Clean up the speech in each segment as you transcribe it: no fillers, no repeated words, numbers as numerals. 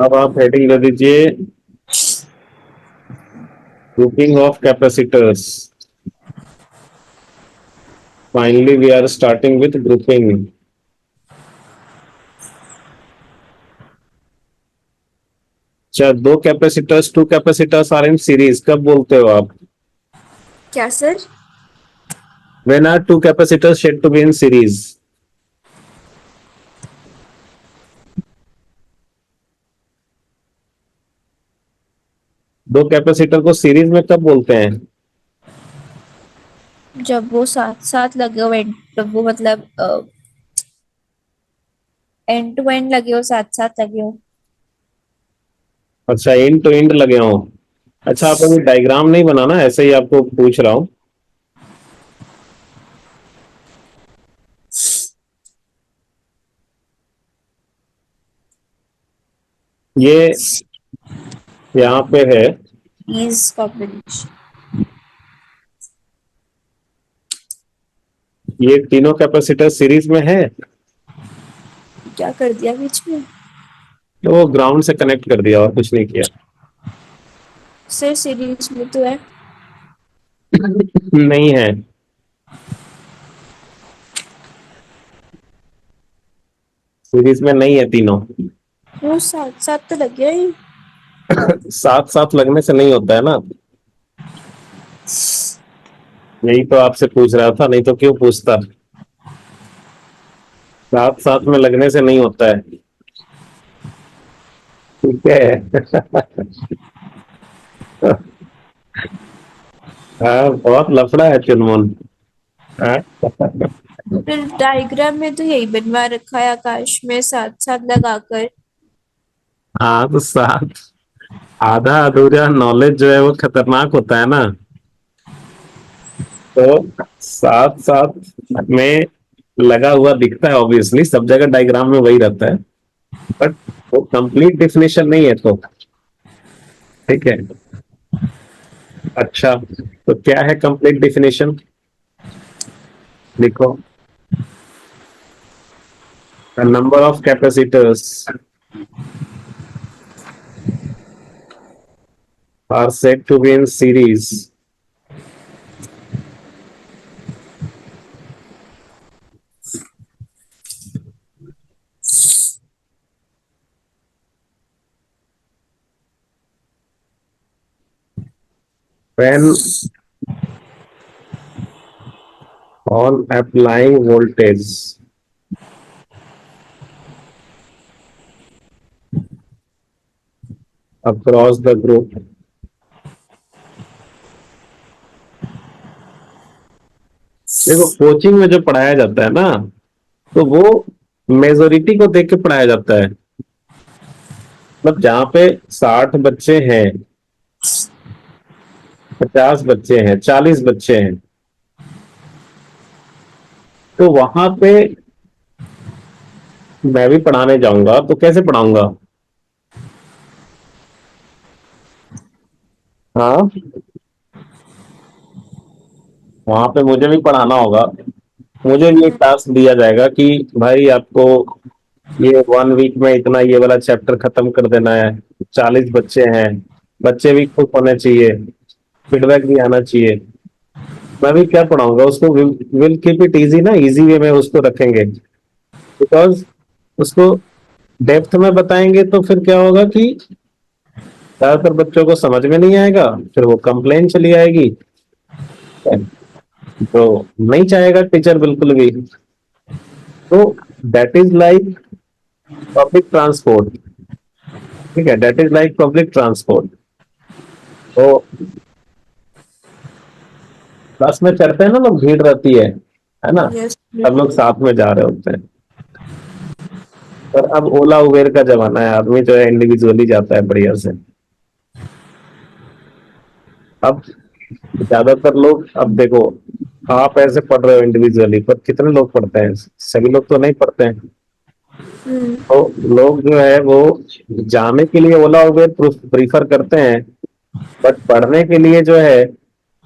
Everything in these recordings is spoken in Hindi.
अब आप हेडिंग दे दीजिए, grouping of capacitors. Finally we are starting with grouping. अच्छा, दो capacitors, two capacitors are in series, कब बोलते हो आप? क्या sir? When are two capacitors said to be in series? दो कैपेसिटर को सीरीज में कब बोलते हैं? जब वो साथ साथ लगे हो, जब वो मतलब एंड टू एंड लगे हो, साथ साथ लगे हो। अच्छा, एंड टू एंड लगे हो। अच्छा, आप अभी डायग्राम नहीं बनाना, ऐसे ही आपको पूछ रहा हूँ। ये यहाँ पे है, इज कॉम्बिनेशन। ये तीनों कैपेसिटर सीरीज में है। क्या कर दिया बीच में? तो वो ग्राउंड से कनेक्ट कर दिया और कुछ नहीं किया। सिर्फ सीरीज में तो है। नहीं है, सीरीज में नहीं है तीनों। वो साथ साथ तो लगे ही। साथ साथ लगने से नहीं होता है ना। यही तो आपसे पूछ रहा था, नहीं तो क्यों पूछता। साथ साथ में लगने से नहीं होता है। ठीक है। हाँ, बहुत लफड़ा है चुनमुन। हाँ। फिर डायग्राम में तो यही बनवा रखा है, आकाश में साथ साथ लगाकर। हाँ, तो साथ, आधा अधूरा नॉलेज जो है वो खतरनाक होता है ना। तो साथ साथ में लगा हुआ दिखता है, ऑब्वियसली सब जगह डायग्राम में वही रहता है, बट वो कंप्लीट डेफिनेशन नहीं है तो। ठीक है। अच्छा, तो क्या है कंप्लीट डेफिनेशन? देखो, the number of capacitors are said to be in series when on applying voltage across the group। देखो, कोचिंग में जो पढ़ाया जाता है ना, तो वो मेजोरिटी को देख के पढ़ाया जाता है। मतलब जहां पे 60 बच्चे हैं, 50 बच्चे हैं, 40 बच्चे हैं, तो वहां पे मैं भी पढ़ाने जाऊंगा तो कैसे पढ़ाऊंगा? हाँ, वहां पे मुझे भी पढ़ाना होगा। मुझे भी एक टास्क दिया जाएगा कि भाई आपको ये 1 वीक में इतना ये वाला चैप्टर खत्म कर देना है। 40 बच्चे हैं, बच्चे भी खुश होने चाहिए, फीडबैक भी आना चाहिए। मैं भी क्या पढ़ाऊंगा उसको, विल कीप इट इजी ना, इजी वे में उसको रखेंगे। बिकॉज उसको डेप्थ में बताएंगे तो फिर क्या होगा कि ज्यादातर बच्चों को समझ में नहीं आएगा, फिर वो कंप्लेन चली आएगी, तो नहीं चाहेगा टीचर बिल्कुल भी। तो that is like public transport. ठीक है, that is like public transport. तो बस में चढ़ते हैं ना लोग, भीड़ रहती है ना, यस। सब लोग साथ में जा रहे होते हैं। पर अब ओला उबेर का जमाना है, आदमी जो है इंडिविजुअली जाता है बढ़िया से। अब ज्यादातर लोग, अब देखो, आप ऐसे पढ़ रहे हो इंडिविजुअली, पर कितने लोग पढ़ते हैं? सभी लोग तो नहीं पढ़ते हैं। तो लोग जो है वो जाने के लिए ओला उबेर प्रीफर करते हैं, बट पढ़ने के लिए जो है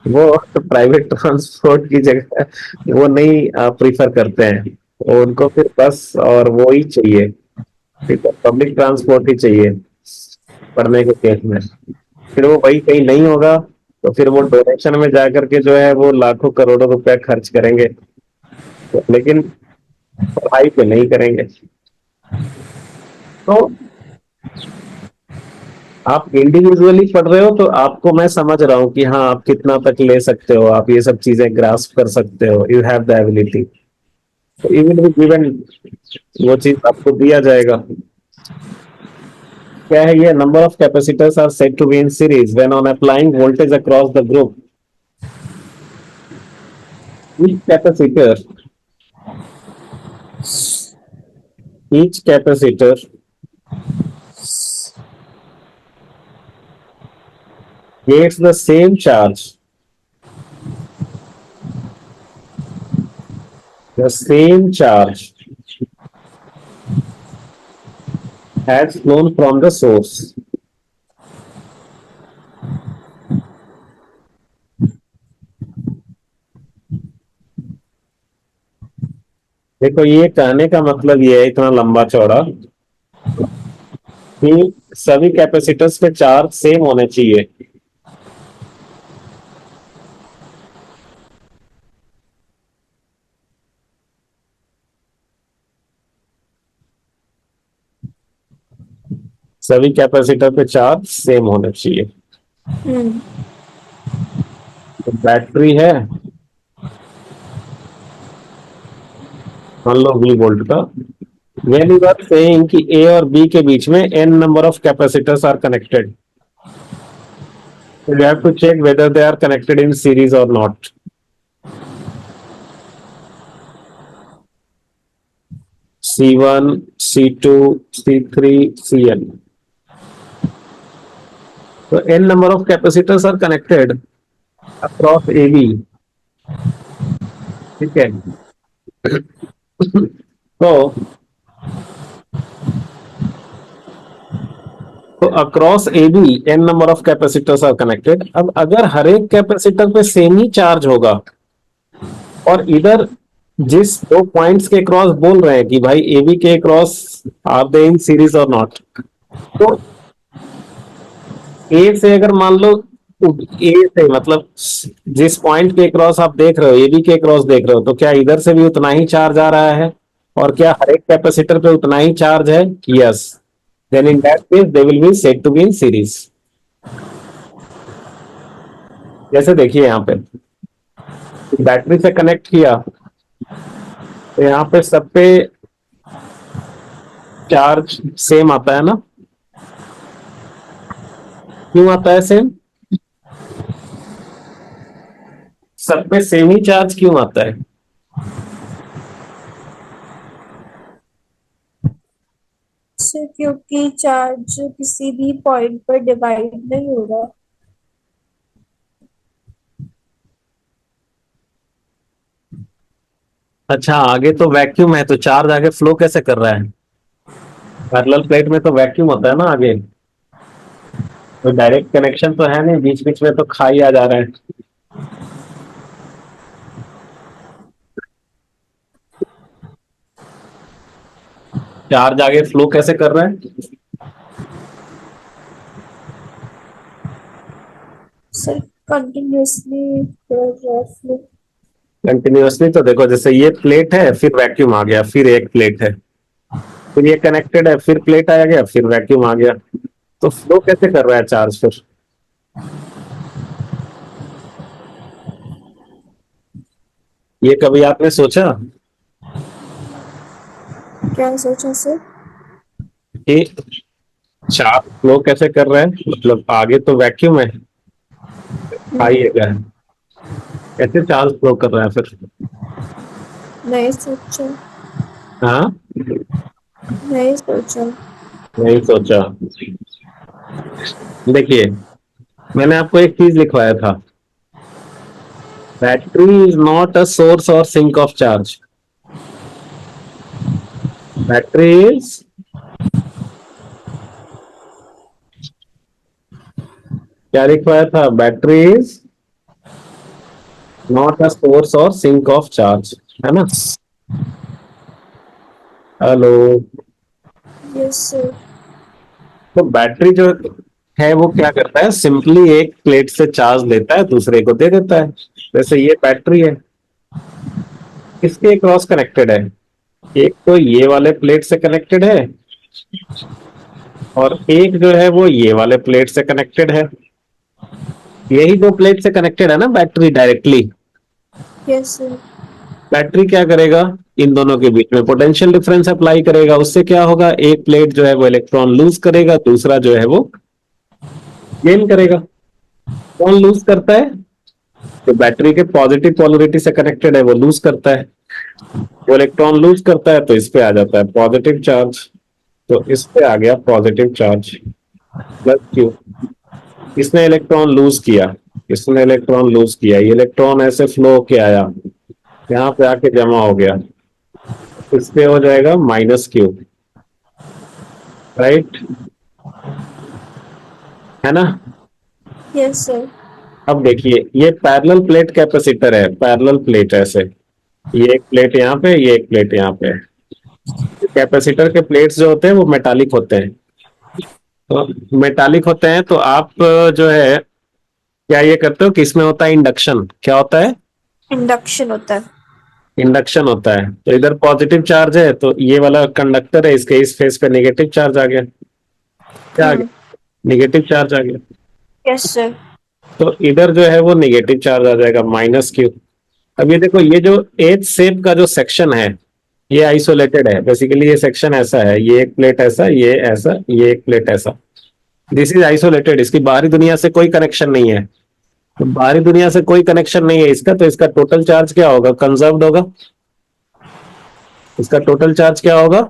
वो प्राइवेट ट्रांसपोर्ट की जगह वो नहीं प्रीफर करते हैं। तो उनको फिर बस और वो ही चाहिए, ठीक है, पब्लिक ट्रांसपोर्ट ही चाहिए। पढ़ने के केस में। फिर वो वही कहीं नहीं होगा तो फिर वो डोनेशन में जाकर के जो है वो लाखों करोड़ों रुपया खर्च करेंगे, लेकिन पढ़ाई पे नहीं करेंगे। तो आप इंडिविजुअली पढ़ रहे हो तो आपको मैं समझ रहा हूँ कि हाँ आप कितना तक ले सकते हो, आप ये सब चीजें ग्रास्प कर सकते हो, यू हैव द एबिलिटी, तो यू विल बी गिवन, वो चीज आपको दिया जाएगा। क्या है ये? Number of capacitors are said to be in series when on applying voltage across the group, each capacitor each capacitor gets the same charge, the same charge has flown from the source. देखो ये कहने का मतलब ये है इतना लंबा चौड़ा कि सभी कैपेसिटर्स के चार्ज सेम होने चाहिए। सभी कैपेसिटर पे चार्ज सेम होने चाहिए। तो बैटरी है मान लो V वोल्ट का, when you are saying कि A और B के बीच में n number of capacitors are connected, so you have to check whether they are connected in series or not. C1, C2, C3, Cn. So n number of capacitors are connected across AB. ठीक है। तो across A B N number of capacitors are connected. अब अगर हर एक कैपेसिटर पे सेम ही चार्ज होगा और इधर जिस दो पॉइंट्स के क्रॉस बोल रहे हैं कि भाई ए बी के cross are they in series और नॉट, तो ए से अगर मान लो ए से मतलब जिस पॉइंट के क्रॉस आप देख रहे हो, ए बी के क्रॉस देख रहे हो, तो क्या इधर से भी उतना ही चार्ज आ रहा है? और क्या हर एक कैपेसिटर पे उतना ही चार्ज है? Yes. then in that case they will be said to be in series। जैसे देखिए यहाँ पे बैटरी से कनेक्ट किया तो यहाँ पे सब पे चार्ज सेम आता है ना? क्यों आता है सेम? सब पे सेम ही चार्ज क्यों आता है? सर क्योंकि चार्ज किसी भी पॉइंट पर डिवाइड नहीं हो रहा। अच्छा आगे तो वैक्यूम है तो चार्ज आगे फ्लो कैसे कर रहा है? पैरेलल प्लेट में तो वैक्यूम होता है ना आगे, तो डायरेक्ट कनेक्शन तो है नहीं, बीच बीच में तो खाई आ जा रहा है। चार्ज आगे फ्लो कैसे कर रहा है? Sir continuously flow. कंटिन्यूअसली तो देखो जैसे ये प्लेट है फिर वैक्यूम आ गया, फिर एक प्लेट है, फिर ये कनेक्टेड है, फिर प्लेट आ गया, फिर वैक्यूम आ गया, तो फ्लो कैसे कर रहा है चार्ज फिर? ये कभी आपने सोचा क्या सोचा सर? कि चार्ज फ्लो कैसे कर रहा है? मतलब आगे तो वैक्यूम है, आइए क्या है, कैसे चार्ज फ्लो कर रहा है फिर? नहीं सोचा। हाँ नहीं सोचा। नहीं सोचा। देखिए मैंने आपको एक चीज लिखवाया था, battery is not a source और sink of charge. Battery is क्या लिखवाया था? Battery is not a source और सिंक ऑफ चार्ज, है ना? हेलो। Yes sir. तो बैटरी जो है वो क्या करता है, सिंपली एक प्लेट से चार्ज लेता है दूसरे को दे देता है। जैसे ये बैटरी है, किसके क्रॉस कनेक्टेड है, एक तो ये वाले प्लेट से कनेक्टेड है और एक जो है वो ये वाले प्लेट से कनेक्टेड है। यही दो प्लेट से कनेक्टेड है ना battery directly. Yes sir. Battery क्या करेगा, इन दोनों के बीच में पोटेंशियल डिफरेंस अप्लाई करेगा, उससे क्या होगा, एक प्लेट जो है वो इलेक्ट्रॉन लूज करेगा, दूसरा जो है वो गेन करेगा। कौन लूज करता है, जो बैटरी के पॉजिटिव पोलरिटी से कनेक्टेड है वो लूज करता है। वो इलेक्ट्रॉन लूज करता है तो इस पे आ जाता है पॉजिटिव चार्ज, तो इस पे आ गया पॉजिटिव चार्ज प्लस क्यू। इसने इलेक्ट्रॉन लूज किया, इसने इलेक्ट्रॉन लूज किया, ये इलेक्ट्रॉन ऐसे फ्लो होके आया, यहाँ पे आके जमा हो गया, इस पे हो जाएगा माइनस क्यू, राइट, है ना। Yes sir. अब देखिए ये पैरेलल प्लेट कैपेसिटर है, पैरेलल प्लेट ऐसे, ये एक प्लेट यहाँ पे, ये एक प्लेट यहाँ पे। कैपेसिटर के प्लेट्स जो होते हैं वो मेटालिक होते हैं, तो मेटालिक होते हैं तो आप जो है क्या ये करते हो कि इसमें होता है इंडक्शन, क्या होता है, इंडक्शन होता है। इंडक्शन होता है। तो इधर पॉजिटिव चार्ज है तो ये वाला कंडक्टर है, इसके इस फेस पे नेगेटिव चार्ज आ गया, क्या आ गया, नेगेटिव चार्ज आ गया। Yes sir. तो इधर जो है वो नेगेटिव चार्ज आ जाएगा माइनस क्यू। अब ये देखो ये जो एच शेप का जो सेक्शन है ये आइसोलेटेड है, बेसिकली ये सेक्शन ऐसा है, ये एक प्लेट ऐसा, ये ऐसा, ये एक प्लेट ऐसा, दिस इज आइसोलेटेड, इसकी बाहरी दुनिया से कोई कनेक्शन नहीं है। तो बाहरी दुनिया से कोई कनेक्शन नहीं है इसका, तो इसका टोटल चार्ज क्या होगा, कंजर्व्ड होगा। इसका टोटल चार्ज क्या होगा,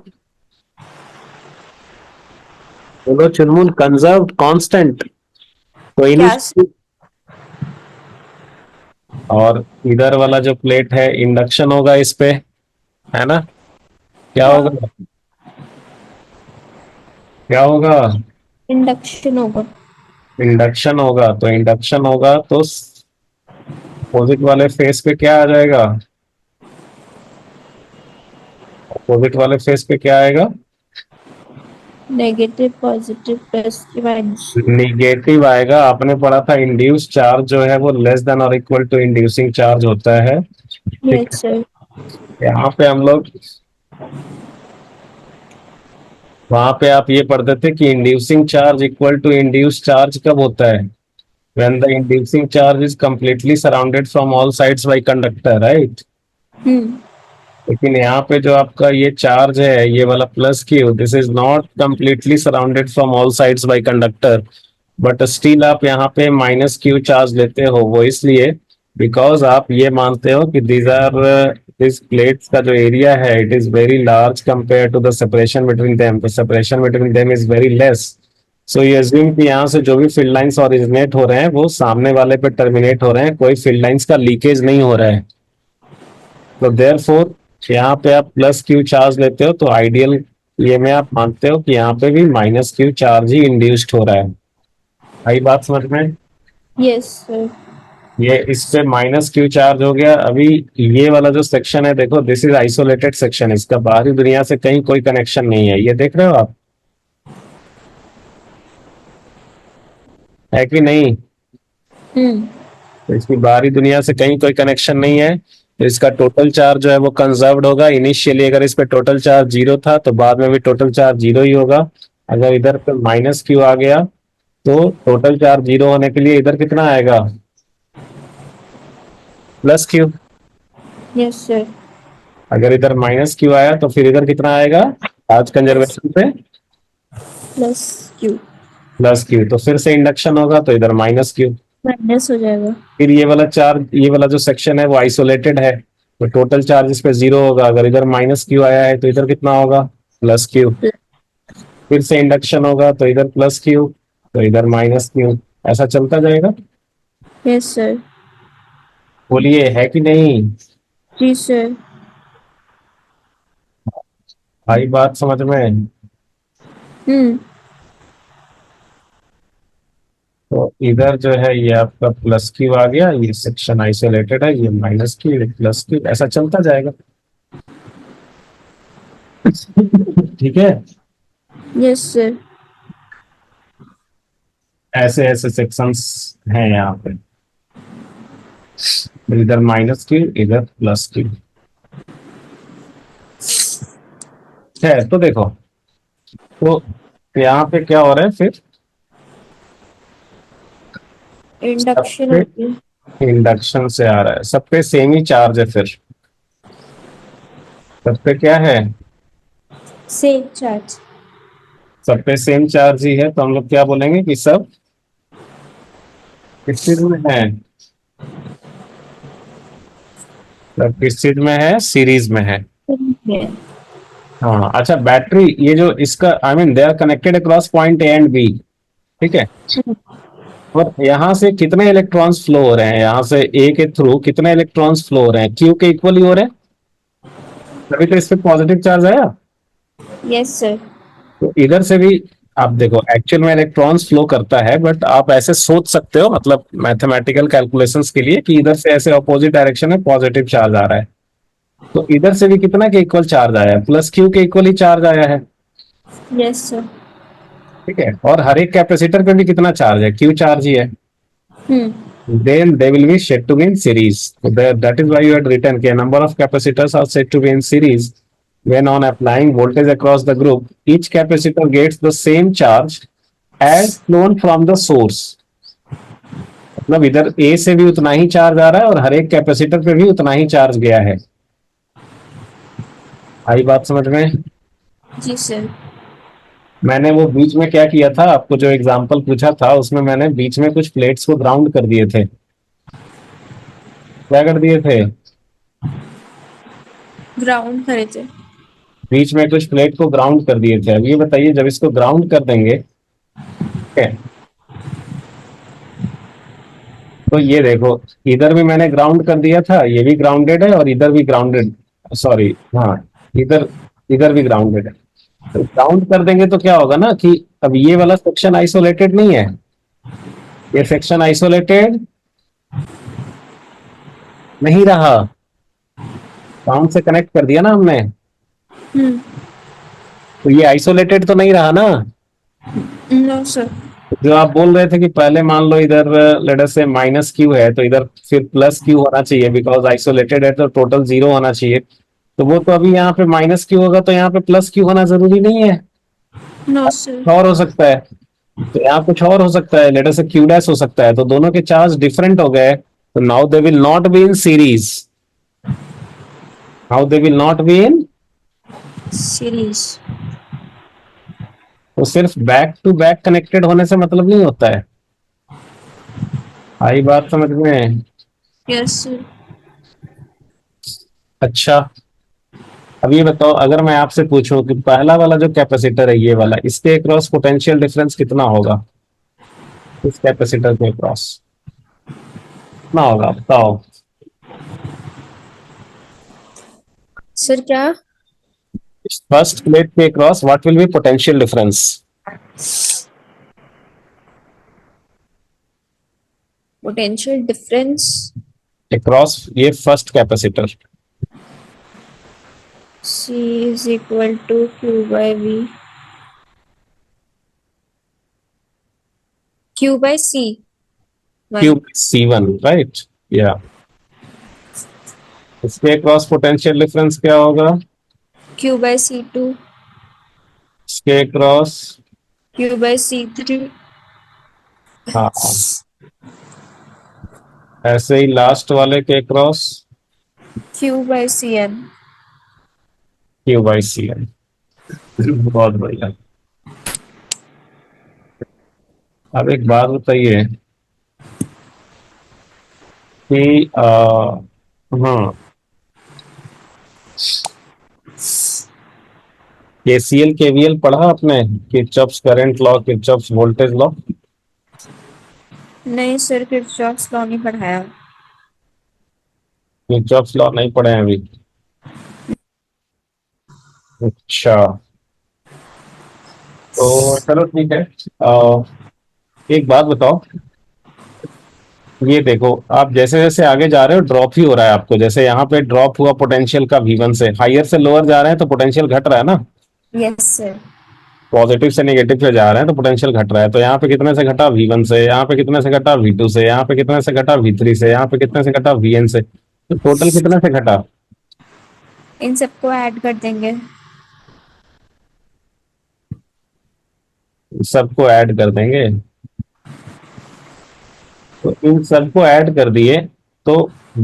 बोलो चुनमुन, कंजर्व्ड, कांस्टेंट, कोई क्या नहीं। और इधर वाला जो प्लेट है इंडक्शन होगा इस पे, है ना, क्या हाँ, होगा, क्या होगा, इंडक्शन होगा। इंडक्शन होगा। तो इंडक्शन होगा तो अपोजिट वाले फेस पे क्या आ जाएगा, अपोजिट वाले फेस पे क्या आएगा, negative positive plus minus. Negative आएगा। आपने पढ़ा था इंड्यूस चार्ज जो है वो लेस देन और इक्वल टू इंड्यूसिंग चार्ज होता है, ठीक यस सर। है। यहाँ पे हम लोग, वहां पे आप ये पढ़ते थे कि inducing charge equal to induce charge कब होता है, when the inducing charge is completely surrounded from all sides by conductor, right. Hmm. लेकिन यहाँ पे जो आपका ये चार्ज है ये वाला plus Q, this is not completely surrounded from all sides by conductor, but still आप यहाँ पे माइनस क्यू चार्ज लेते हो, वो इसलिए बिकॉज आप ये मानते हो कि दीज आर, दिस प्लेट्स का जो एरिया है it is very large compare to the separation between them, तो separation between them is very less. So ये अज्यूम कि यहाँ से जो भी फील्ड लाइंस ओरिजिनेट हो रहे हैं वो सामने वाले पे टर्मिनेट हो रहे हैं, कोई फील्ड लाइंस का लीकेज नहीं हो रहा है। तो देयरफॉर यहाँ पे आप प्लस क्यू चार्ज लेते हो, तो आइडियल ये में आप मानते हो कि यहाँ पे भी माइनस क्यू चार्ज ही इंड्यूस्ड हो रहा है। आई बात समझ में, यस सर। ये इस पे माइनस क्यू चार्ज हो गया। अभी ये वाला जो सेक्शन है देखो, दिस इज आइसोलेटेड सेक्शन, इसका बाहरी दुनिया से कहीं कोई कनेक्शन नहीं है, ये देख रहे हो आप, है कि नहीं। हम्म। तो इसकी बाहरी दुनिया से कहीं कोई कनेक्शन नहीं है, तो इसका टोटल चार्ज जो है वो कंजर्व्ड होगा। इनिशियली अगर इस पे टोटल चार्ज जीरो था तो बाद में भी टोटल चार्ज जीरो ही होगा। अगर इधर पे माइनस क्यू आ गया तो टोटल चार्ज जीरो होने के लिए इधर कितना आएगा, प्लस क्यू। Yes sir. अगर इधर माइनस क्यू आया तो फिर इधर कितना आएगा, चार्ज प्लस कंजर्वेशन पे प्लस क्यू। प्लस क्यू, तो फिर से इंडक्शन होगा तो इधर माइनस क्यू। माइनस हो जाएगा। फिर ये वाला चार्ज, ये वाला जो सेक्शन है वो आइसोलेटेड है, तो टोटल चार्ज इस पे जीरो होगा। अगर इधर माइनस क्यू आया है तो इधर कितना होगा, प्लस क्यू। फिर से इंडक्शन होगा तो इधर प्लस क्यू, तो इधर माइनस क्यू, ऐसा चलता जाएगा। Yes sir. बोलिए है कि नहीं, जी सर। आई बात समझ में। हम्म। तो इधर जो है ये आपका प्लस क्यू आ गया, ये सेक्शन आइसोलेटेड है, ये माइनस क्यू, ये प्लस क्यू, ऐसा चलता जाएगा। ठीक है। Yes sir. ऐसे ऐसे सेक्शंस हैं यहाँ पे, इधर माइनस क्यू इधर प्लस क्यू है। तो देखो, तो यहाँ पे क्या हो रहा है फिर, सब इंडक्शन पे होती है। इंडक्शन से आ रहा है, सब पे सेम ही चार्ज है, फिर सब पे क्या है, सेम चार्ज। सब पे सेम चार्ज ही है, तो हम लोग क्या बोलेंगे कि सब किस चीज में है, सब किस चीज में है, सीरीज में है। हाँ अच्छा, बैटरी ये जो इसका I mean they are connected across point A and B, ठीक है। और यहाँ से कितने इलेक्ट्रॉन्स फ्लो हो रहे हैं, यहाँ से ए के थ्रू कितने इलेक्ट्रॉन्स फ्लो हो रहे हैं, क्यू के इक्वली हो रहे हैं, तभी तो इस पे पॉजिटिव चार्ज आया। Yes sir. तो इधर से भी आप देखो, एक्चुअल में इलेक्ट्रॉन्स फ्लो करता है, बट आप ऐसे सोच सकते हो, मतलब मैथमेटिकल कैलकुलेशंस के लिए, कि इधर से ऐसे अपोजिट डायरेक्शन में पॉजिटिव चार्ज आ रहा है, तो इधर से भी कितना के इक्वल चार्ज आया है, प्लस क्यू के इक्वल ही चार्ज आया है, यस सर। ठीक है। और हर एक कैपेसिटर पे भी कितना चार्ज है, क्यू चार्ज ही है। हम्म। Then they will be said to be in series. So that is why you had written a number of capacitors are said to be in series. When on applying voltage across the group, each capacitor gets the same charge as flown from the source. मतलब इधर A से भी उतना ही चार्ज आ रहा है और हर एक कैपेसिटर पे भी उतना ही चार्ज गया है। आई बात समझ में? जी सर। मैंने वो बीच में क्या किया था, आपको जो एग्जांपल पूछा था उसमें मैंने बीच में कुछ प्लेट्स को ग्राउंड कर दिए थे। क्या कर दिए थे? ग्राउंड करे थे। बीच में कुछ प्लेट को ग्राउंड कर दिए थे। अब ये बताइए, जब इसको ग्राउंड कर देंगे, ठीक है, तो ये देखो, इधर भी मैंने ग्राउंड कर दिया था, ये भी ग्राउंडेड है और इधर भी ग्राउंडेड, सॉरी हाँ, इधर इधर भी ग्राउंडेड है। तो ग्राउंड कर देंगे तो क्या होगा ना, कि अब ये वाला सेक्शन आइसोलेटेड नहीं है, ये सेक्शन आइसोलेटेड नहीं रहा, ग्राउंड से कनेक्ट कर दिया ना हमने, हम्म। तो ये आइसोलेटेड तो नहीं रहा ना। No sir. जो आप बोल रहे थे कि पहले मान लो इधर लेट अस से माइनस क्यू है, तो इधर फिर प्लस क्यू होना चाहिए, बिकॉज आइसोलेटेड है तो टोटल जीरो होना चाहिए। तो वो तो अभी यहाँ पे माइनस क्यू होगा, तो यहाँ पे प्लस क्यू होना जरूरी नहीं है, नो सर। कुछ और हो सकता है। तो यहाँ कुछ और हो सकता है, लेट अस से क्यू डैश हो सकता है, तो दोनों के चार्ज डिफरेंट हो गए, तो now they will not be in series, now they will not be in, series. तो सिर्फ बैक टू बैक कनेक्टेड होने से मतलब नहीं होता है। आई बात समझ में? Yes sir. अच्छा, अब ये बताओ, अगर मैं आपसे पूछूं कि पहला वाला जो कैपेसिटर है ये वाला, इसके अक्रॉस पोटेंशियल डिफरेंस कितना होगा, इस कैपेसिटर के अक्रॉस कितना होगा बताओ। सर क्या? फर्स्ट प्लेट के across what will be potential difference, potential difference. Across ये first capacitor. C is equal to Q by V. Q by C. Q C1 right, या इसके अक्रॉस पोटेंशियल डिफरेंस क्या होगा, Q by C2. इसके अक्रॉस, Q by C3. हाँ, ऐसे ही लास्ट वाले के across Q by Cn. Q by C N. बहुत बढ़िया। अब एक बात बताइए कि हाँ, केसीएल केवीएल पढ़ा आपने, Kirchhoff's current law, Kirchhoff's voltage law? नहीं सर, किरचॉफ्स लॉ नहीं पढ़ाया। किरचॉफ्स लॉ नहीं पढ़े हैं अभी? अच्छा, तो चलो ठीक है। एक बात बताओ, ये देखो, आप जैसे जैसे आगे जा रहे हो ड्रॉप ही हो रहा है आपको, जैसे यहाँ पे ड्रॉप हुआ पोटेंशियल का V1 से, हायर से लोअर जा रहे हैं तो पोटेंशियल घट रहा है ना। Yes sir. पॉजिटिव से नेगेटिव पे जा रहे हैं तो पोटेंशियल घट रहा है। तो यहाँ पे कितने से घटा, V1 से, यहाँ पे कितने से घटा, V2 से, यहाँ पे कितने से घटा, V3 से, यहाँ पे कितने से घटा, Vn से। तो टोटल कितने से घटा? इन सबको ऐड कर देंगे। सबको ऐड कर देंगे। तो इन सबको ऐड कर दिए तो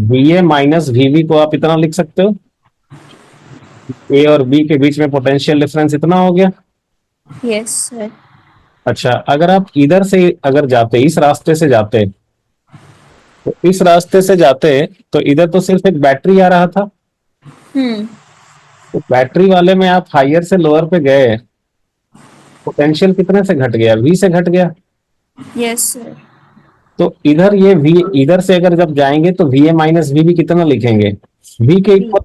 Va माइनस Vb को आप इतना लिख सकते हो, ए और बी के बीच में पोटेंशियल डिफरेंस इतना हो गया। Yes sir. अच्छा, अगर आप इधर से अगर जाते, इस रास्ते से जाते, तो इस रास्ते से जाते तो इधर तो सिर्फ एक बैटरी आ रहा था। हम्म। तो बैटरी वाले में आप हायर से लोअर पे गए, पोटेंशियल कितने से घट गया, V से घट गया। Yes sir. तो इधर ये V, इधर से अगर जब जाएंगे तो Va माइनस Vb कितना लिखेंगे, V के बी। इक्वल।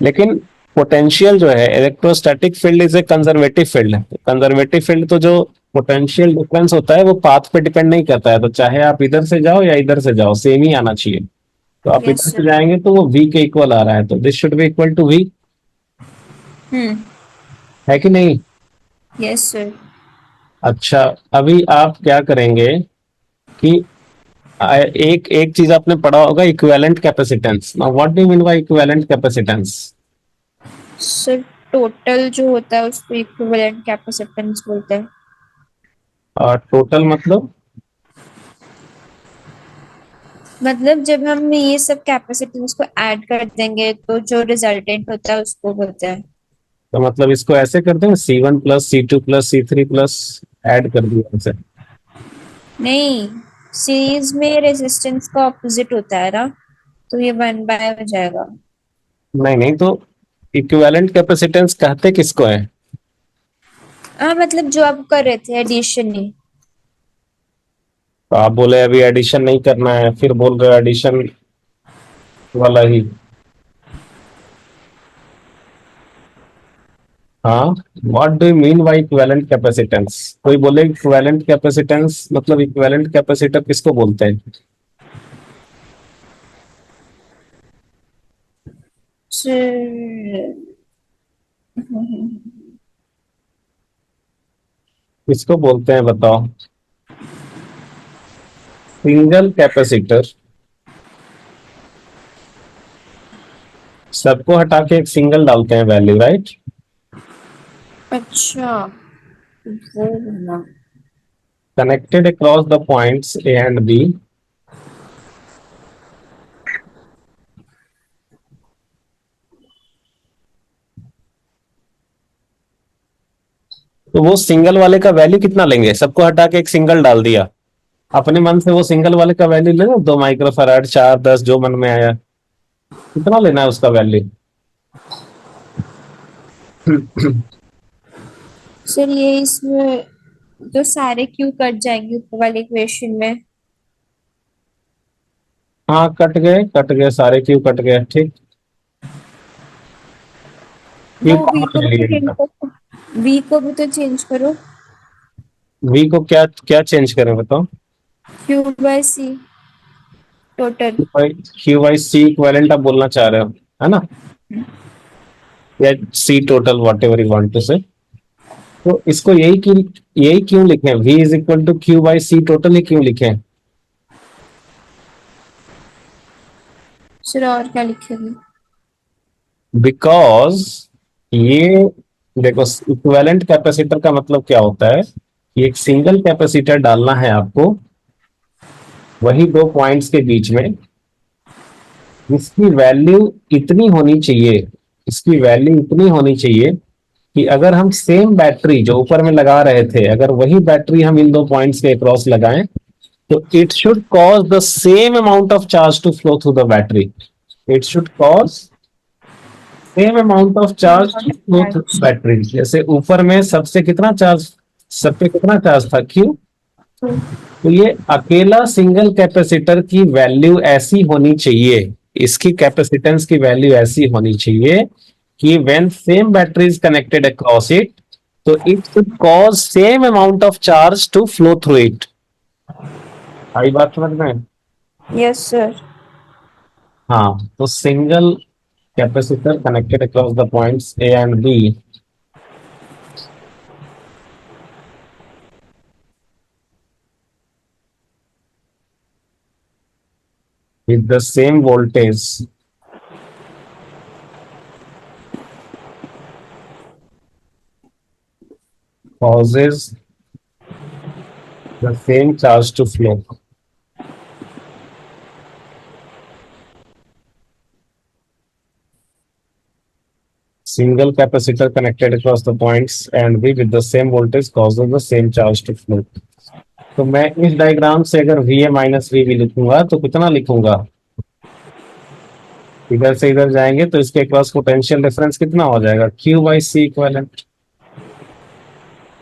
लेकिन पोटेंशियल जो है, electrostatic field is a conservative field. Conservative field तो जो पोटेंशियल डिफरेंस होता है वो पाथ पे डिपेंड नहीं करता है। तो चाहे आप इधर से जाओ या इधर से जाओ, सेम ही आना चाहिए। तो आप यस इधर से सर। जाएंगे तो वो V के इक्वल आ रहा है, तो this should be equal to V, hmm. है कि नहीं? Yes sir. अच्छा, अभी आप क्या करेंगे कि एक एक चीज आपने पढ़ा होगा, equivalent capacitance. Now what do you mean by equivalent capacitance? Sir total जो होता है उसको इक्विवेलेंट कैपेसिटेंस बोलते हैं। टोटल मतलब? मतलब जब हम ये सब कैपेसिटेंस को ऐड कर देंगे तो जो रिजल्टेंट होता है उसको बोलते हैं। तो मतलब इसको ऐसे करते हैं, C1 plus C2 plus C3 plus, add कर दिया ऐसे। नहीं, सीरीज में रेजिस्टेंस का ऑपोजिट होता है ना, तो ये 1 बाय हो जाएगा। नहीं नहीं, तो इक्विवेलेंट कैपेसिटेंस कहते किसको है? हाँ मतलब जो आप कर रहे थे एडिशन ही। तो आप बोले अभी एडिशन नहीं करना है, फिर बोल रहे एडिशन वाला ही। हाँ, what do you mean by equivalent capacitance? कोई बोले इक्विवेलेंट कैपेसिटेंस मतलब इक्विवेलेंट कैपेसिटर किसको बोलते हैं? सर किसको बोलते हैं बताओ? सिंगल कैपेसिटर, सबको हटा के एक सिंगल डालते हैं वैल्यू, राइट? अच्छा वो ना। Connected across the points A and B, तो वो सिंगल वाले का वैल्यू कितना लेंगे? सबको हटा के एक सिंगल डाल दिया, अपने मन से वो सिंगल वाले का वैल्यू लेना, 2 माइक्रोफैराड, 4, 10, जो मन में आया, कितना लेना है उसका वैल्यू? सर ये इसमें तो सारे क्यू कट जाएंगे ऊपर वाले इक्वेशन में। हाँ, कट गए सारे, क्यों कट गए, ठीक। क्यू वो वी कॉमन को ले भी तो चेंज लीजिएगा। करो। वी को भी तो चेंज करो। V को क्या क्या चेंज करें बताओ? Q by C total. Q by C equivalent आप बोलना चाह रहे हो, है ना? या C total, whatever you want to say. तो इसको यही क्यों लिखें, V is equal to Q by C total ही क्यों लिखें? सर और क्या लिखेंगे? बिकॉज ये देखो, इक्विवेलेंट कैपेसिटर का मतलब क्या होता है कि एक सिंगल कैपेसिटर डालना है आपको वही दो पॉइंट्स के बीच में, इसकी वैल्यू इतनी होनी चाहिए, इसकी वैल्यू इतनी होनी चाहिए कि अगर हम सेम बैटरी जो ऊपर में लगा रहे थे, अगर वही बैटरी हम इन दो पॉइंट्स के अक्रॉस लगाएं, तो it should cause the same amount of charge to flow through the battery. It should cause same amount of charge to flow through battery. जैसे ऊपर में सबसे कितना चार्ज, सब पे कितना चार्ज था, Q। तो ये अकेला सिंगल कैपेसिटर की वैल्यू ऐसी होनी चाहिए, इसकी कैपेसिटेंस की वैल्यू ऐसी होनी चाहिए कि when same battery is connected across it, तो it should cause same amount of charge to flow through it. आई बात समझ में? Yes sir. हाँ, तो single capacitor connected across the points A and B with the same voltage causes the same charge to flow. Single capacitor connected across the points and V with the same voltage causes the same charge to flow. तो मैं इस डायग्राम से अगर VA माइनस वी भी लिखूंगा तो कितना लिखूंगा? इधर से इधर जाएंगे तो इसके क्रॉस पोटेंशियल डिफरेंस कितना हो जाएगा? Q by C equivalent.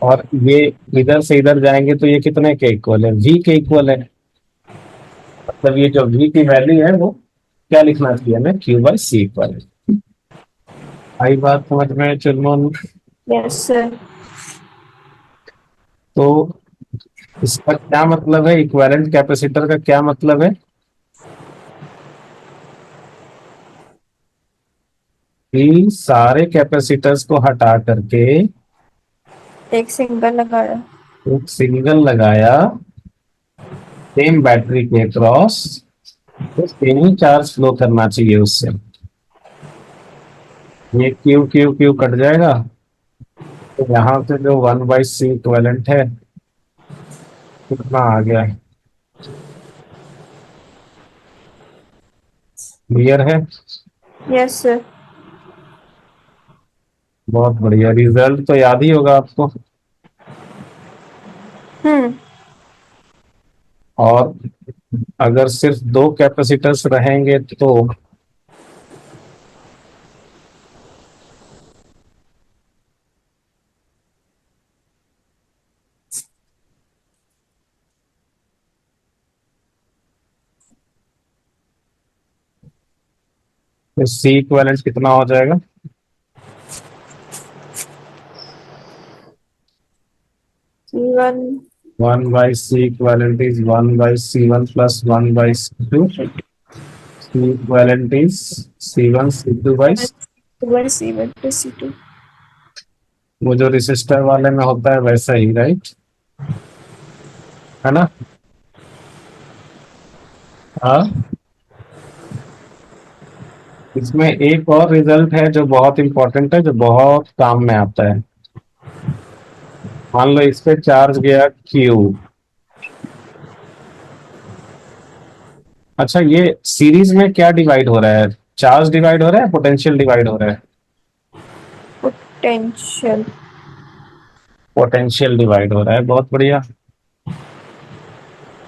और ये इधर से इधर जाएंगे तो ये कितने के इक्वल है? V के इक्वल है। मतलब ये जो V की वैल्यू है वो क्या लिखना चाहिए हमें? Q बाई सी इक्वल है। आई बात समझ में चुनमुन? Yes sir. तो इसका क्या मतलब है? इक्विवेलेंट कैपेसिटर का क्या मतलब है? कि सारे कैपेसिटर्स को हटा करके एक सिंगल लगाया। एक सिंगल लगाया सेम बैटरी के क्रॉस, तो सेम ही चार्ज फ्लो करना चाहिए उससे। ये क्यू क्यू क्यू कट जाएगा, तो यहां से जो 1/c इक्विवेलेंट है कितना आ गया? क्लियर है? Yes sir. बहुत बढ़िया, रिजल्ट तो याद ही होगा आपको। और अगर सिर्फ दो कैपेसिटर्स रहेंगे तो सी इक्विवेलेंट कितना हो जाएगा? C1 1/c equivalent is 1/c1 plus 1/c2. C equivalent is C1 C2 by C1 plus C2। वो जो रेसिस्टर वाले में होता है वैसा ही, राइट? है ना? हाँ। इसमें एक और रिजल्ट है जो बहुत इंपॉर्टेंट है, जो बहुत काम में आता है। मान लो इस पे चार्ज गया Q। अच्छा, ये सीरीज में क्या डिवाइड हो रहा है? चार्ज डिवाइड हो रहा है, पोटेंशियल डिवाइड हो रहा है? पोटेंशियल। पोटेंशियल डिवाइड हो रहा है, बहुत बढ़िया।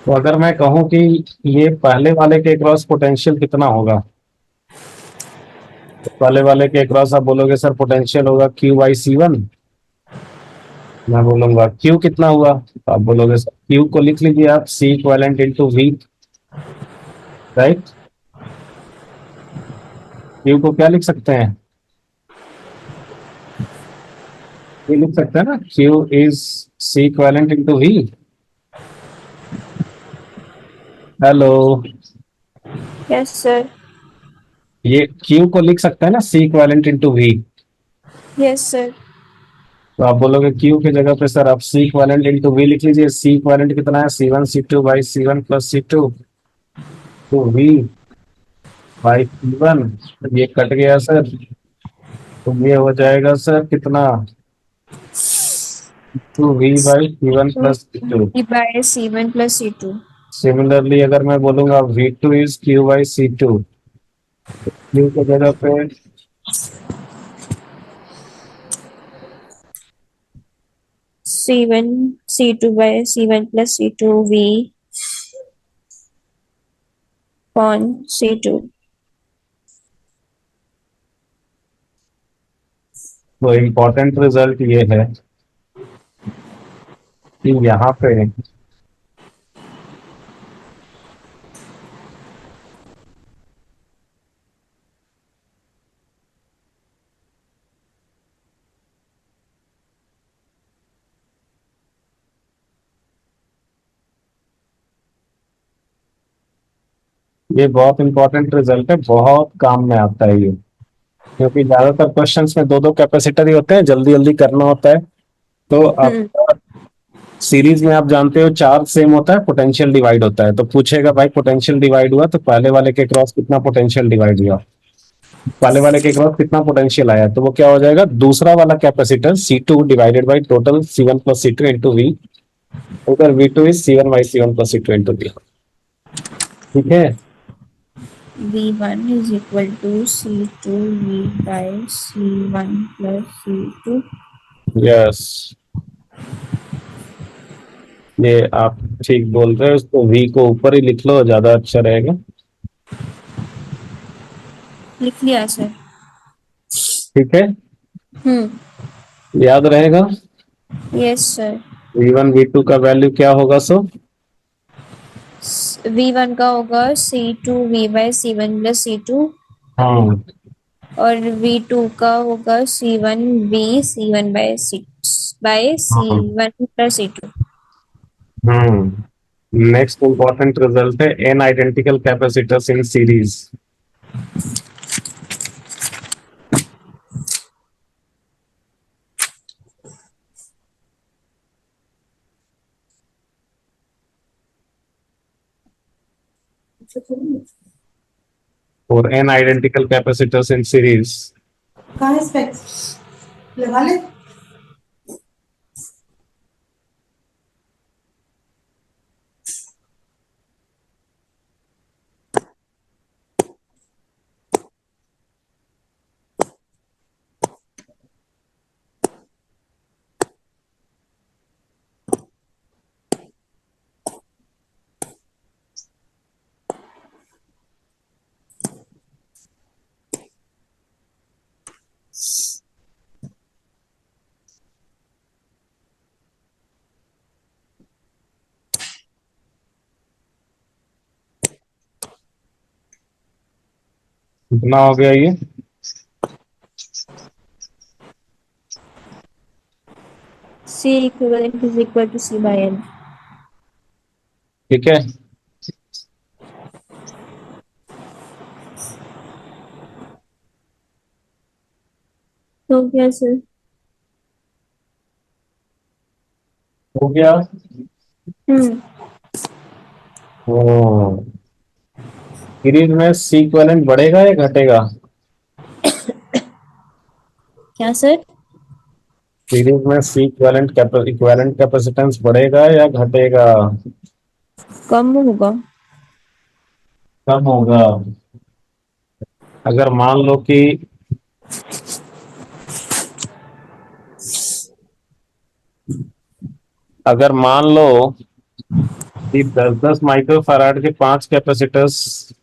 तो अगर मैं कहूं कि ये पहले वाले के क्रॉस पोटेंशियल कितना होगा, तो पहले वाले के क्रॉस आप बोलोगे सर पोटेंशियल होगा Q बाई C1। मैं बोलूंगा Q कितना हुआ, तो आप बोलोगे सर Q को लिख लीजिए आप C equivalent into V, right? Q को क्या लिख सकते हैं? ये लिख सकते हैं ना, Q is C equivalent into V। Hello, yes sir. ये Q को लिख सकते हैं ना C equivalent into V। Yes sir. तो आप बोलोगे Q की जगह पे सर आप C इक्विवेलेंट इंटू V लिख लीजिए। C इक्विवेलेंट कितना है? C1 C2 by C1 plus C2, तो V बाई C1। ये कट गया सर, तो ये हो जाएगा सर कितना? 2V by C1 plus C2। By C1 plus C2। Similarly अगर मैं बोलूंगा V2 is Q by C2, Q की जगह पे C1 C2 by C1 plus C2 V upon C2। तो इम्पोर्टेंट रिजल्ट ये है कि यहाँ पे ये बहुत इंपॉर्टेंट रिजल्ट है, बहुत काम में आता है ये। क्योंकि ज्यादातर क्वेश्चंस में दो दो कैपेसिटर ही होते हैं, जल्दी जल्दी करना होता है। तो आपका सीरीज में आप जानते हो चार्ज सेम होता है, पोटेंशियल डिवाइड होता है, तो पूछेगा भाई पोटेंशियल डिवाइड हुआ तो पहले वाले के क्रॉस कितना पोटेंशियल डिवाइड हुआ, पहले वाले के क्रॉस कितना पोटेंशियल आया, तो वो क्या हो जाएगा, दूसरा वाला capacitor C2 divided by total C1 plus C2 into V, उधर V2 is C1 by C1 plus C2 into V. ठीक है। V1 is equal to C2 V by C1 plus C2। Yes, ये आप ठीक बोल रहे हो, उसको V को ऊपर ही लिख लो, ज्यादा अच्छा रहेगा। लिख लिया सर। ठीक है, हम्म। याद रहेगा। Yes sir. V1 V2 का वैल्यू क्या होगा सो? V1 का होगा C2 V by C1 plus C2, हाँ। और V2 का होगा C1 V C1 by हाँ। C1 plus C2। Next important result है n identical capacitors in series. और n identical capacitors in series. कहाँ है स्पेक्स लगा ले। कितना हो गया ये? C equivalent is equal to C by N। ठीक है, तो क्या सर? हो गया। हम्म। ओ, सीरीज में सी इक्विवेलेंट बढ़ेगा या घटेगा? क्या सर? सीरीज में सी इक्विवेलेंट कैपेसिटेंस बढ़ेगा या घटेगा? कम होगा। कम होगा। अगर मान लो कि अगर मान लो कि 10-10 माइक्रो फैराड के 5 कैपेसिटर्स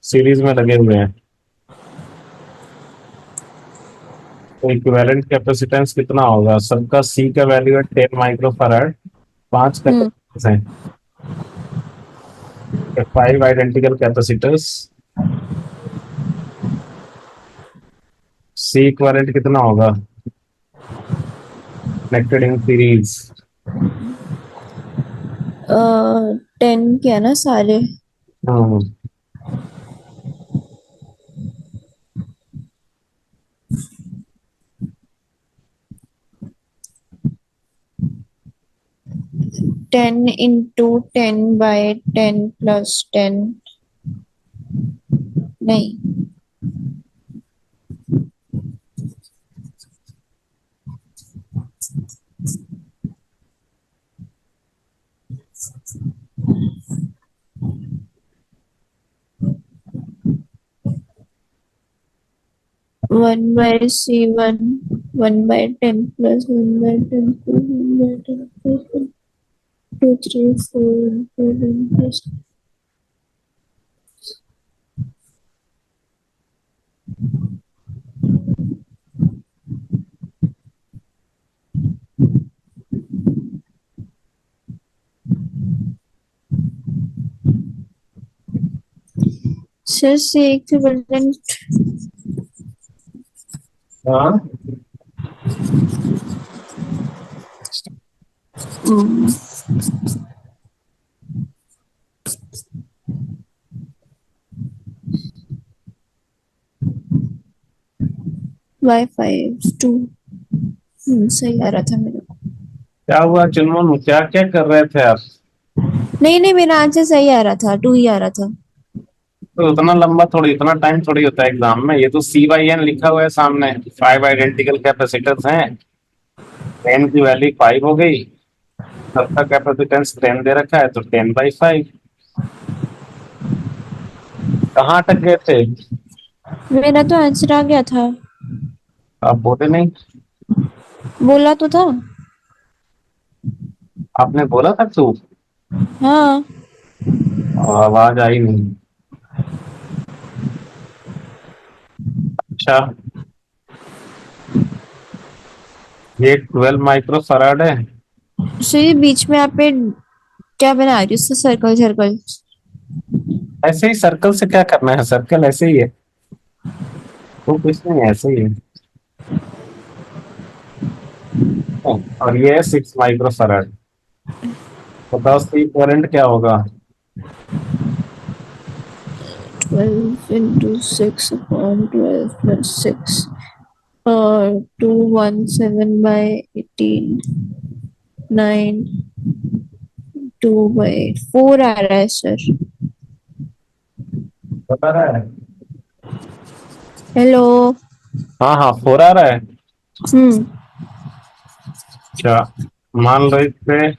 सीरीज में लगे हुए हैं, तो इक्विवेलेंट कैपेसिटेंस कितना होगा? सबका सी का वैल्यू है 10 माइक्रो फैराड, 5 हम्म। कैपेसिटर्स हैं, 5 आइडेंटिकल कैपेसिटर्स, सी इक्विवेलेंट कितना होगा कनेक्टेड इन सीरीज? 10 क्या ना सारे। हाँ। 10 into 10 by 10 plus 10। नहीं। One by C1, 1/10 plus 1/10 plus 1/10 plus 1, 2, 3, 4, 1 plus। Sir C equivalent। हाँ, Y5 2। सही आ रहा था मेरे को। क्या हुआ चुनमुन, क्या क्या कर रहे थे आप? नहीं नहीं, मेरा आंसर सही आ रहा था, 2 ही आ रहा था। तो उतना लंबा थोड़ी, इतना टाइम थोड़ी होता है एग्जाम में। ये तो C/N लिखा हुआ है सामने, 5 आइडेंटिकल कैपेसिटर्स हैं, n की वैल्यू 5 हो गई, सबका कैपेसिटेंस 10 दे रखा है, तो 10/5। कहाँ अटक गए थे? मेरा तो आंसर आ गया था। आप बोले नहीं। बोला तो था। आपने बोला था तू, हाँ। आवाज आई नहीं। अच्छा, ये 12 माइक्रो फराड है। सो ये बीच में आप पे क्या बना रही हो, सर्कल सर्कल? ऐसे ही सर्कल से क्या करना है, सर्कल ऐसे ही है, वो कुछ नहीं, ऐसे ही है। और ये है 6 माइक्रो फराड। बताओ सी करंट क्या होगा? 12 into 6 upon 12 plus 6 और 217/18, 9, 2/4 आ रहा है सर। बता रहा है। हेलो। हाँ हाँ, 4 आ रहा है। हम्म। अच्छा, मान लो इस पे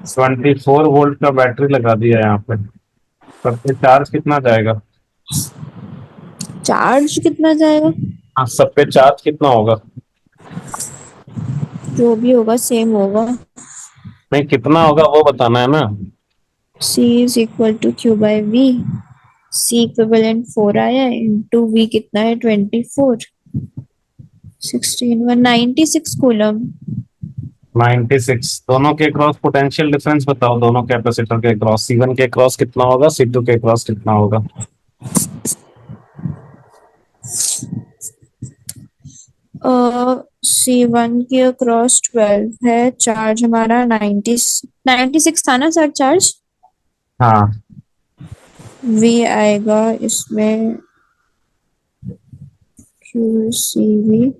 24 वोल्ट का बैटरी लगा दिया यहाँ पे, तब पे चार्ज कितना जाएगा? चार्ज कितना जाएगा? हाँ, सब पे चार्ज कितना होगा? जो भी होगा सेम होगा। नहीं, कितना होगा वो बताना है ना। C is equal to Q by V। C equivalent 4 आया, इंटू V कितना है 24, 16 196 कूलम। 96। दोनों के क्रॉस पोटेंशियल डिफरेंस बताओ, दोनों कैपेसिटर के क्रॉस, C1 के क्रॉस कितना होगा, C2 के क्रॉस कितना होगा? C1 के अक्रॉस 12 है, चार्ज हमारा 96 था ना सर चार्ज। हाँ, V आएगा इसमें QCV,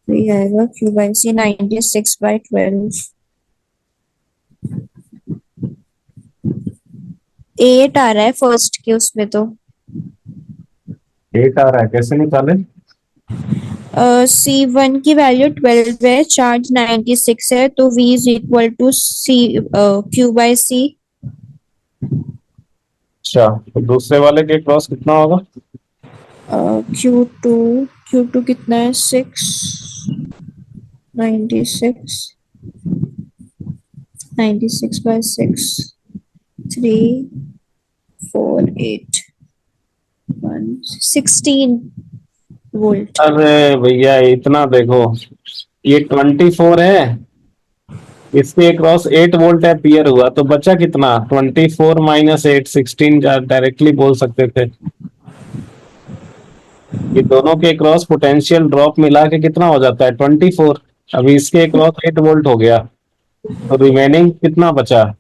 V आएगा Q by C 96/12। 8 आ रहा है फर्स्ट के उसमें तो। 8 आ रहा है, कैसे निकाले? C1 की वैल्यू 12 है, चार्ज 96 है, तो V is equal to C Q by C। अच्छा, तो दूसरे वाले के क्रॉस कितना होगा? Q2, Q2 कितना है 6, 96, 96/6, 3, 4, 8, 1, 16 वोल्ट। अरे भैया, इतना देखो, ये 24 है, इसके क्रॉस 8 वोल्ट एम्पियर हुआ, तो बचा कितना? 24 - 8, 16 डायरेक्टली बोल सकते थे। ये दोनों के क्रॉस पोटेंशियल ड्रॉप मिला के कितना हो जाता है? 24। अभी इसके क्रॉस 8 वोल्ट हो गया, तो रिमेनिंग कितना बचा?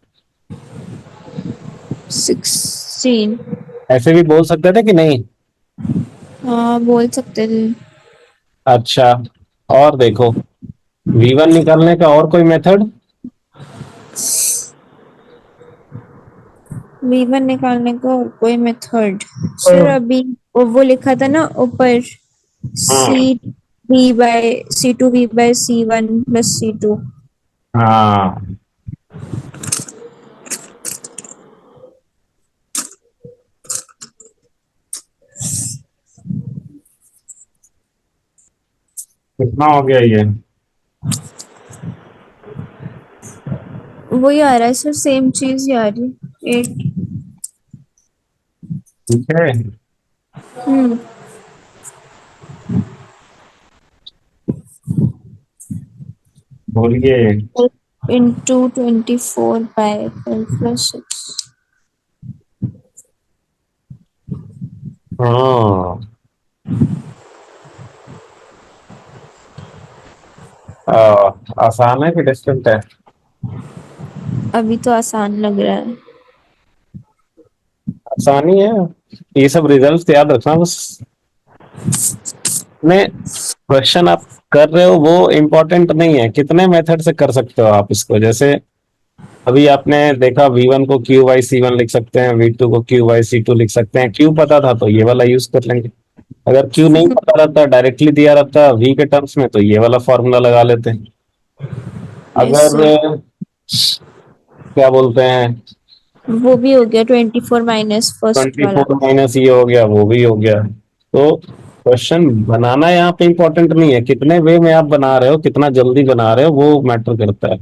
16। ऐसे भी बोल सकते थे कि नहीं? हाँ बोल सकते थे। अच्छा, और देखो, V1 निकालने का और कोई मेथड? V1 निकालने का और कोई मेथड? सर अभी वो लिखा था ना ऊपर, हाँ C2V/C1 + C2। हाँ, कितना हो गया ये? वही आ रहा है सर, सेम चीज ही आ रही है, 8। ठीक है, हम्म। बोलिए। इंटू 24/12 + 6। हाँ, आसान है कि डिस्टेंट है? अभी तो आसान लग रहा है। आसानी है। ये सब रिजल्ट याद रखना बस। कितने क्वेश्चन आप कर रहे हो वो इम्पोर्टेंट नहीं है, कितने मेथड से कर सकते हो आप इसको। जैसे अभी आपने देखा V1 को Q/C1 लिख सकते हैं, V2 को Q/C2 लिख सकते हैं। Q पता था तो ये वाला यूज कर लेंगे, अगर Q नहीं पता रहता, डायरेक्टली दिया रहता V के टर्म्स में, तो ये वाला फॉर्मूला लगा लेते हैं। यस अगर सर, क्या बोलते हैं, वो भी हो गया 24 माइनस फर्स्ट वाला। 24 माइनस ये हो गया, वो भी हो गया। तो क्वेश्चन बनाना यहाँ पे इंपॉर्टेंट नहीं है, कितने वे में आप बना रहे हो, कितना जल्दी बना रहे हो, वो मैटर करता है।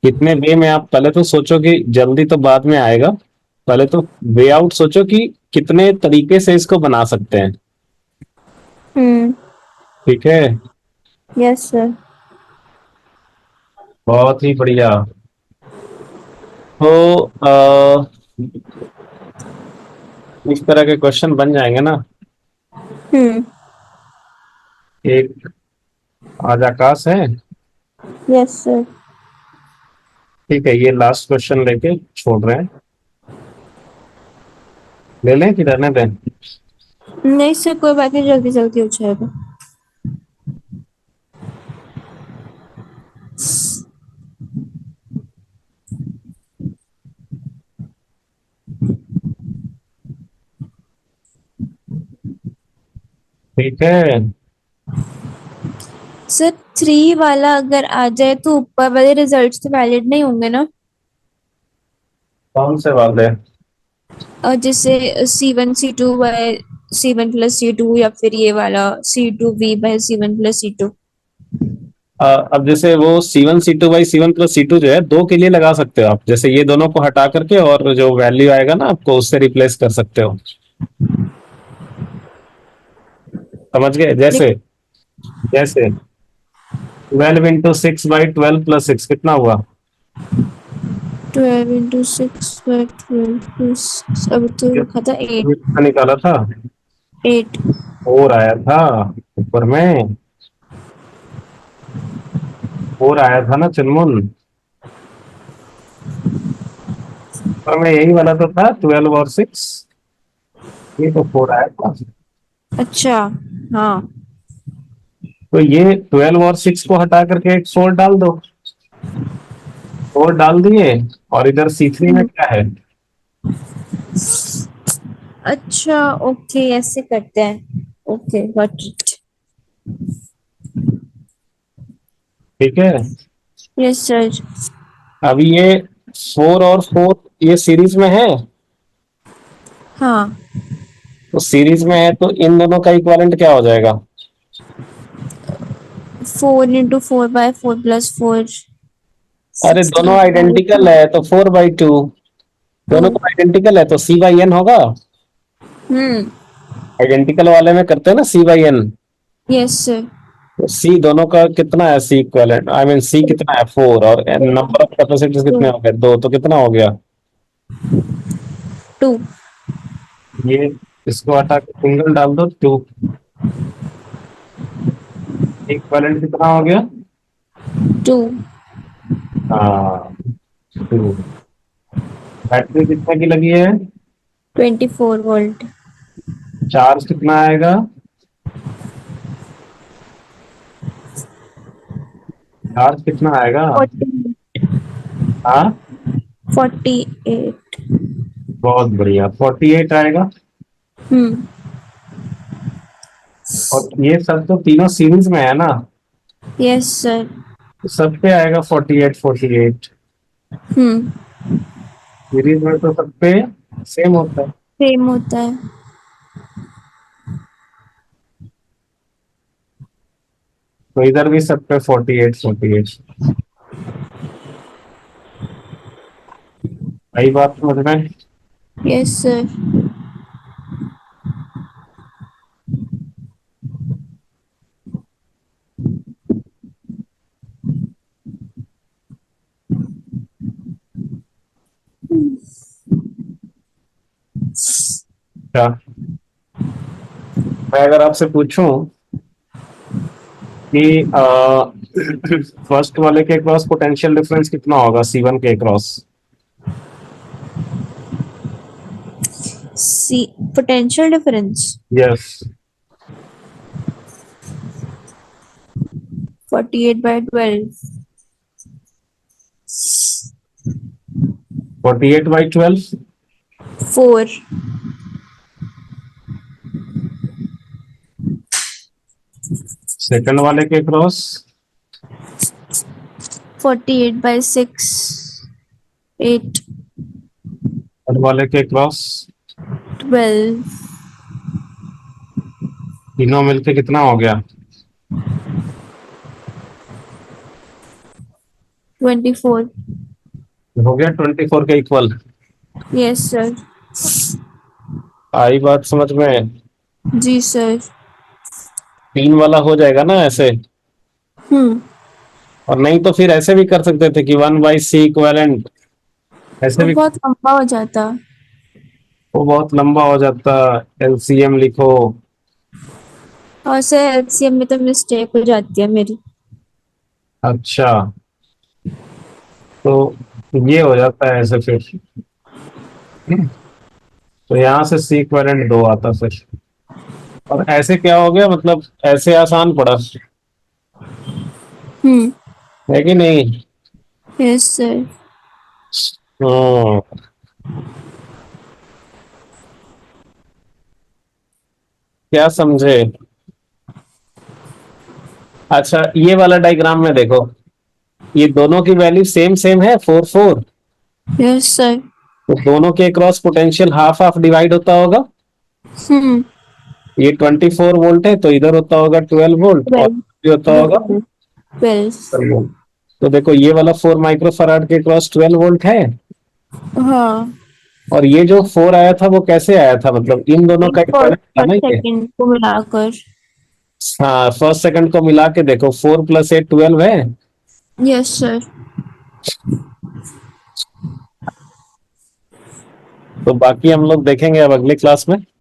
कितने वे में आप पहले तो सोचो कि जल्दी तो बाद में आएगा, पहले तो वे आउट सोचो कि कितने तरीके से इसको बना सकते हैं। हम्म। ठीक है, यस सर। बहुत ही बढ़िया। तो इस तरह के क्वेश्चन बन जाएंगे ना। हम्म। एक आज आकाश है। Yes sir. ठीक है, ये लास्ट क्वेश्चन लेके छोड़ रहे हैं, ले लें कि रहने दें। नहीं सर, कोई बात नहीं, जल्दी जल्दी हो जाएगा। ठीक है, सर 3 वाला अगर आ जाए तो ऊपर वाले रिजल्ट्स तो वैलिड नहीं होंगे ना? कौन से वाले। और जैसे C1 प्लस C2, या फिर ये वाला C2V/C1 प्लस C2। अब जैसे वो C1 C2/C1 प्लस C2 जो है, दो के लिए लगा सकते हो आप। जैसे ये दोनों को हटा करके और जो वैल्यू आएगा ना आपको उससे रिप्लेस कर सकते हो। समझ गए? जैसे जैसे 12 × 6/12 + 6 कितना हुआ। 12 × 6/12 + 6, अभी तो ये लिखा था ये कितना निकाला था। 8। 4 आया था ऊपर में, 4 आया था ना चुनमुन। ऊपर में यही वाला तो था 12 और 6, ये तो 4 आया था। अच्छा। हाँ। तो ये 12 और 6 को हटा करके एक 4 डाल दो, 4 डाल दिए। और इधर C3 में क्या है। अच्छा, ओके, ऐसे करते हैं। Okay, got it. ठीक है, यस सर। अभी ये 4 और 4 ये सीरीज में है, हाँ, तो सीरीज में है तो इन दोनों का इक्विवेलेंट क्या हो जाएगा। 4 × 4/4 + 4, अरे दोनों 16/2। आइडेंटिकल है तो 4/2, दोनों तो आइडेंटिकल है तो C/N होगा। हम्म। आइडेंटिकल वाले में करते हैं ना C/N। Yes sir. तो C दोनों का कितना है, C equivalent, I mean C कितना है 4, और नंबर ऑफ कैपेसिटीज कितने 2। हो गए, 2, तो कितना हो गया। 2। ये इसको हटा के सिंगल डाल दो 2, इक्विवेलेंट कितना हो गया। 2। हाँ 2। बैटरी कितने की लगी है, 24 वोल्ट। चार्ज कितना आएगा। चार्ज कितना आएगा। 40। हाँ 48। बहुत बढ़िया, 48 आएगा। हम्म। और ये सब तो तीनों सीरीज में है ना, यस सर। तो सब पे आएगा 48 48। हम्म। सीरीज में तो सब पे सेम होता है, सेम होता है। तो इधर भी सब पे 48 48। वही बात समझ में। Yes sir. क्या मैं अगर आपसे पूछूं कि फर्स्ट वाले के क्रॉस पोटेंशियल डिफरेंस कितना होगा C1 के क्रॉस। सी पोटेंशियल डिफरेंस। यस, 48/12. 48/12। 4. सेकंड वाले के क्रॉस 48/6. 8. थर्ड वाले के क्रॉस 12. तीनों मिलके कितना हो गया? 24. हो गया 24 के इक्वल। Yes sir. आई बात समझ में? जी सर. 3 वाला हो जाएगा ना ऐसे, हम्म. और नहीं तो फिर ऐसे भी कर सकते थे कि 1/c इक्विवेलेंट, ऐसे वो भी। बहुत लंबा हो जाता. वो बहुत लंबा हो जाता। एलसीएम लिखो। और सर एलसीएम में तो मिस्टेक हो जाती है मेरी. अच्छा, तो ये हो जाता है ऐसे फिर। तो यहाँ से सी इक्विवेलेंट 2 आता फिर। और ऐसे क्या हो गया, मतलब ऐसे आसान पड़ा हम्म. है कि नहीं? Yes sir. हम्म। क्या समझे? अच्छा, ये वाला डायग्राम में देखो, ये दोनों की वैल्यू सेम सेम है 4 4। Yes sir. तो दोनों के cross potential half half divide होता होगा। हम्म. ये 24 वोल्ट है तो इधर होता होगा 12 वोल्ट, और 12. ये होता होगा 12. 12 वोल्ट। तो देखो ये वाला 4 माइक्रोफराड के क्रॉस 12 वोल्ट है, हाँ. और ये जो 4 आया था वो कैसे आया था, मतलब इन दोनों का फर्स्ट इक्विवेलेंट था ना फर्स्ट ये। सेकंड को मिलाकर. हाँ, फर्स्ट सेकंड को मिला के देखो, 4 + 8 12 है। Yes sir. तो बाकी हम लोग देखेंगे अब अगली क्लास में।